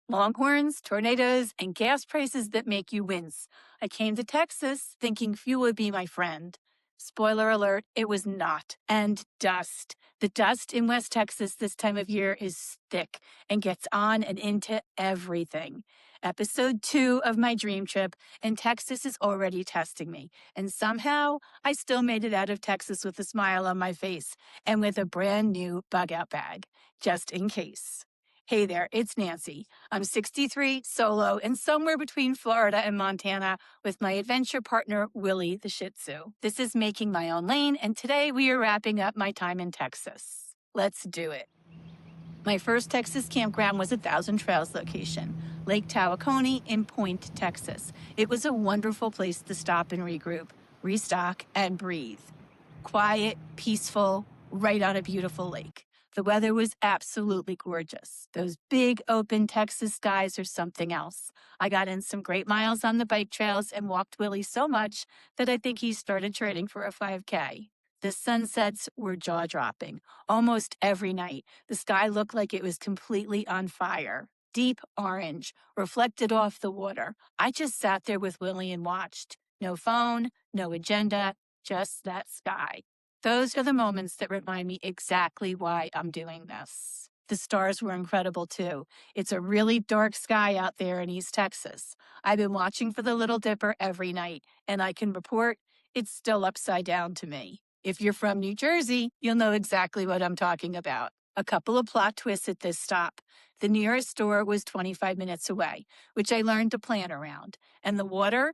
Longhorns, tornadoes, and gas prices that make you wince. I came to Texas thinking fuel would be my friend. Spoiler alert, it was not. And dust. The dust in West Texas this time of year is thick and gets on and into everything. Episode 2 of my dream trip, and Texas is already testing me. And somehow, I still made it out of Texas with a smile on my face and with a brand new bug out bag, just in case. Hey there, it's Nancy. I'm 63, solo, and somewhere between Florida and Montana with my adventure partner, Willie, the Shih Tzu. This is Making My Own Lane, and today we are wrapping up my time in Texas. Let's do it. My first Texas campground was a Thousand Trails location, Lake Tawaconee in Point, Texas. It was a wonderful place to stop and regroup, restock, and breathe. Quiet, peaceful, right on a beautiful lake. The weather was absolutely gorgeous. Those big open Texas skies are something else. I got in some great miles on the bike trails and walked Willie so much that I think he started training for a 5K. The sunsets were jaw-dropping. Almost every night, the sky looked like it was completely on fire. Deep orange, reflected off the water. I just sat there with Willie and watched. No phone, no agenda, just that sky. Those are the moments that remind me exactly why I'm doing this. The stars were incredible too. It's a really dark sky out there in East Texas. I've been watching for the Little Dipper every night, and I can report it's still upside down to me. If you're from New Jersey, you'll know exactly what I'm talking about. A couple of plot twists at this stop. The nearest store was 25 minutes away, which I learned to plan around. And the water,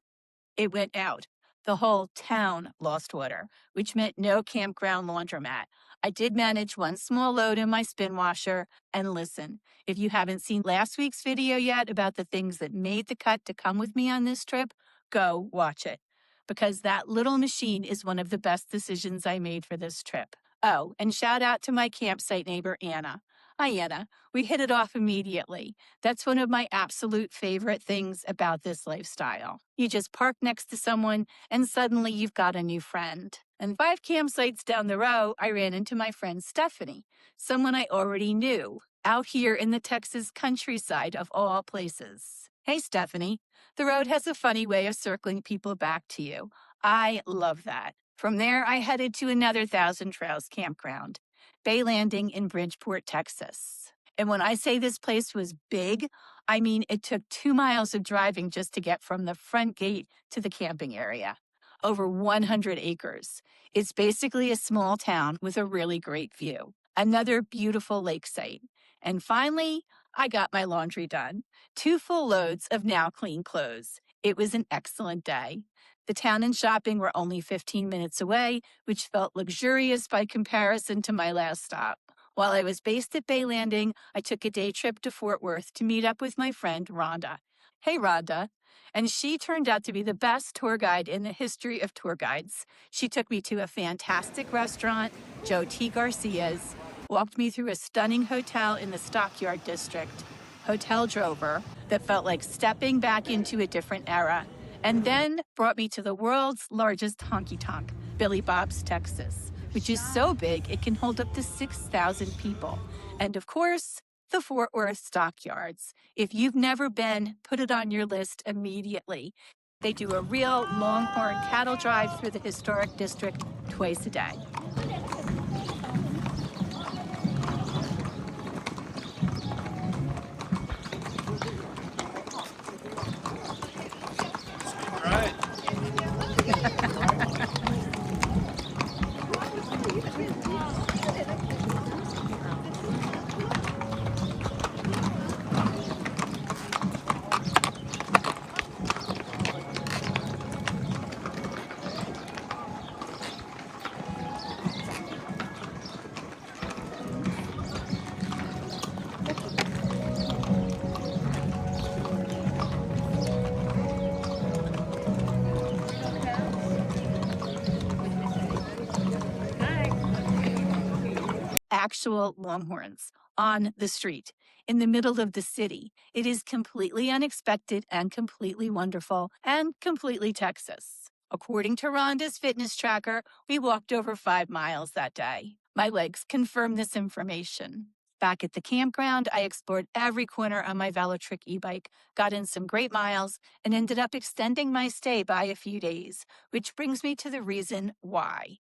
it went out. The whole town lost water, which meant no campground laundromat. I did manage one small load in my spin washer. And listen, if you haven't seen last week's video yet about the things that made the cut to come with me on this trip, go watch it. Because that little machine is one of the best decisions I made for this trip. Oh, and shout out to my campsite neighbor, Anna. Hi, Anna. We hit it off immediately. That's one of my absolute favorite things about this lifestyle. You just park next to someone, and suddenly you've got a new friend. And 5 campsites down the row, I ran into my friend Stephanie, someone I already knew, out here in the Texas countryside of all places. Hey, Stephanie. The road has a funny way of circling people back to you. I love that. From there, I headed to another Thousand Trails campground, Bay Landing in Bridgeport, Texas. And when I say this place was big, I mean it took 2 miles of driving just to get from the front gate to the camping area. Over 100 acres. It's basically a small town with a really great view. Another beautiful lake site. And finally, I got my laundry done. 2 full loads of now clean clothes. It was an excellent day. The town and shopping were only 15 minutes away, which felt luxurious by comparison to my last stop. While I was based at Bay Landing, I took a day trip to Fort Worth to meet up with my friend Rhonda. Hey, Rhonda. And she turned out to be the best tour guide in the history of tour guides. She took me to a fantastic restaurant, Joe T. Garcia's, walked me through a stunning hotel in the Stockyard district, Hotel Drover, that felt like stepping back into a different era, and then brought me to the world's largest honky-tonk, Billy Bob's, Texas, which is so big it can hold up to 6,000 people. And of course, the Fort Worth Stockyards. If you've never been, put it on your list immediately. They do a real longhorn cattle drive through the historic district twice a day. Right. Actual longhorns on the street in the middle of the city. It is completely unexpected and completely wonderful and completely Texas. According to Rhonda's fitness tracker, we walked over 5 miles that day. My legs confirm this information. Back at the campground, I explored every corner on my Velotric e-bike, got in some great miles, and ended up extending my stay by a few days, which brings me to the reason why.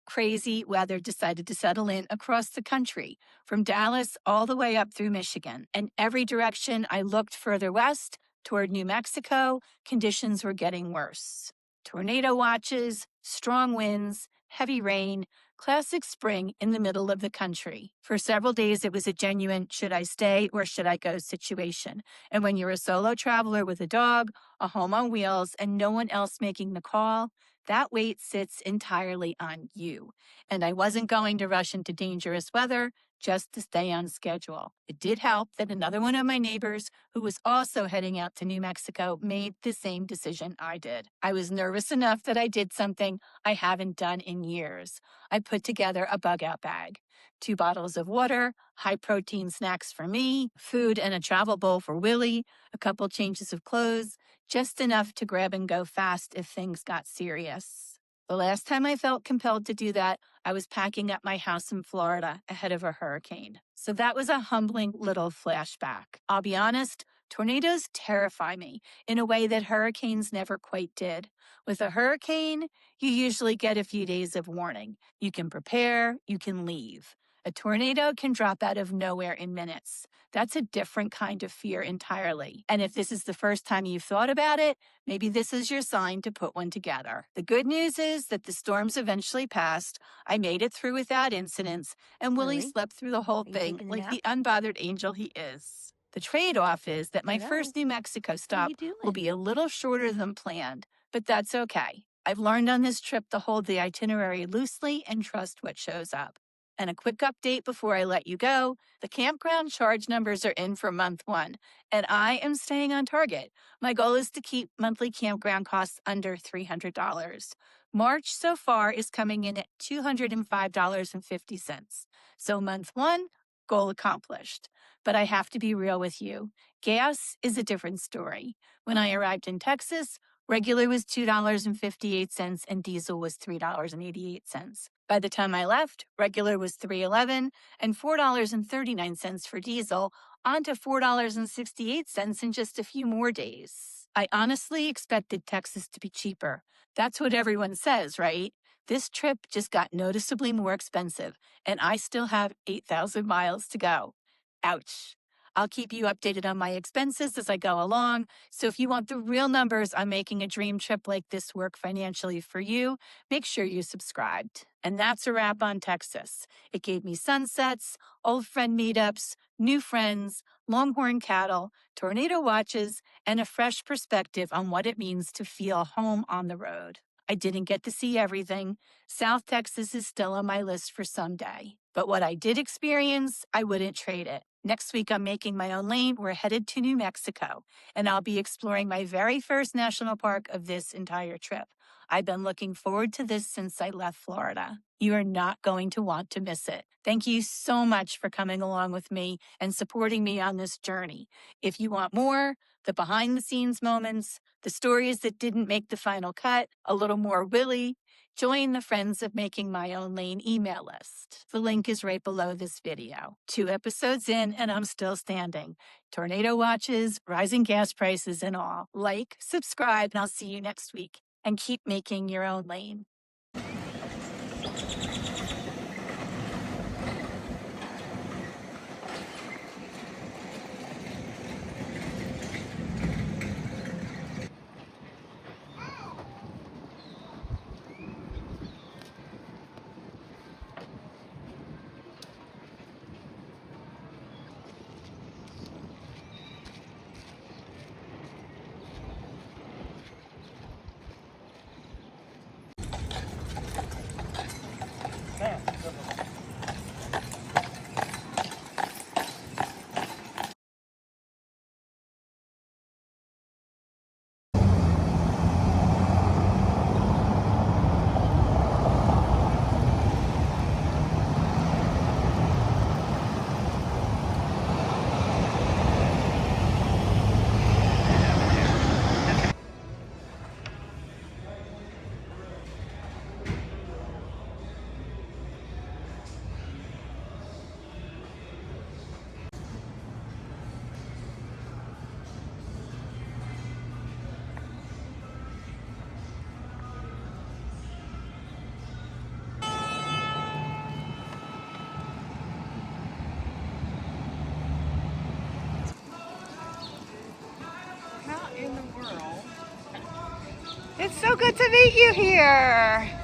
Crazy weather decided to settle in across the country, from Dallas all the way up through Michigan. And every direction I looked further west, toward New Mexico, conditions were getting worse. Tornado watches, strong winds, heavy rain, classic spring in the middle of the country. For several days, it was a genuine should I stay or should I go situation. And when you're a solo traveler with a dog, a home on wheels, and no one else making the call, that weight sits entirely on you. And I wasn't going to rush into dangerous weather just to stay on schedule. It did help that another one of my neighbors, who was also heading out to New Mexico, made the same decision I did. I was nervous enough that I did something I haven't done in years. I put together a bug out bag, 2 bottles of water, high protein snacks for me, food and a travel bowl for Willie, a couple changes of clothes, just enough to grab and go fast if things got serious. The last time I felt compelled to do that, I was packing up my house in Florida ahead of a hurricane. So that was a humbling little flashback. I'll be honest, tornadoes terrify me in a way that hurricanes never quite did. With a hurricane, you usually get a few days of warning. You can prepare, you can leave. A tornado can drop out of nowhere in minutes. That's a different kind of fear entirely. And if this is the first time you've thought about it, maybe this is your sign to put one together. The good news is that the storms eventually passed. I made it through without incidents, and Willie slept through the whole thing like the unbothered angel he is. The trade-off is that my first New Mexico stop will be a little shorter than planned, but that's okay. I've learned on this trip to hold the itinerary loosely and trust what shows up. And a quick update before I let you go, the campground charge numbers are in for month 1, and I am staying on target. My goal is to keep monthly campground costs under $300. March so far is coming in at $205.50. So month 1, goal accomplished. But I have to be real with you. Gas is a different story. When I arrived in Texas, regular was $2.58 and diesel was $3.88. By the time I left, regular was $3.11 and $4.39 for diesel, on to $4.68 in just a few more days. I honestly expected Texas to be cheaper. That's what everyone says, right? This trip just got noticeably more expensive, and I still have 8,000 miles to go. Ouch. I'll keep you updated on my expenses as I go along. So if you want the real numbers on making a dream trip like this work financially for you, make sure you're subscribed. And that's a wrap on Texas. It gave me sunsets, old friend meetups, new friends, longhorn cattle, tornado watches, and a fresh perspective on what it means to feel home on the road. I didn't get to see everything. South Texas is still on my list for someday. But what I did experience, I wouldn't trade it. Next week, I'm making my own lane. We're headed to New Mexico, and I'll be exploring my very first national park of this entire trip. I've been looking forward to this since I left Florida. You are not going to want to miss it. Thank you so much for coming along with me and supporting me on this journey. If you want more, the behind-the-scenes moments, the stories that didn't make the final cut, a little more Willie, join the Friends of Making My Own Lane email list. The link is right below this video. 2 episodes in, and I'm still standing. Tornado watches, rising gas prices, and all. Like, subscribe, and I'll see you next week. And keep making your own lane. It's so good to meet you here.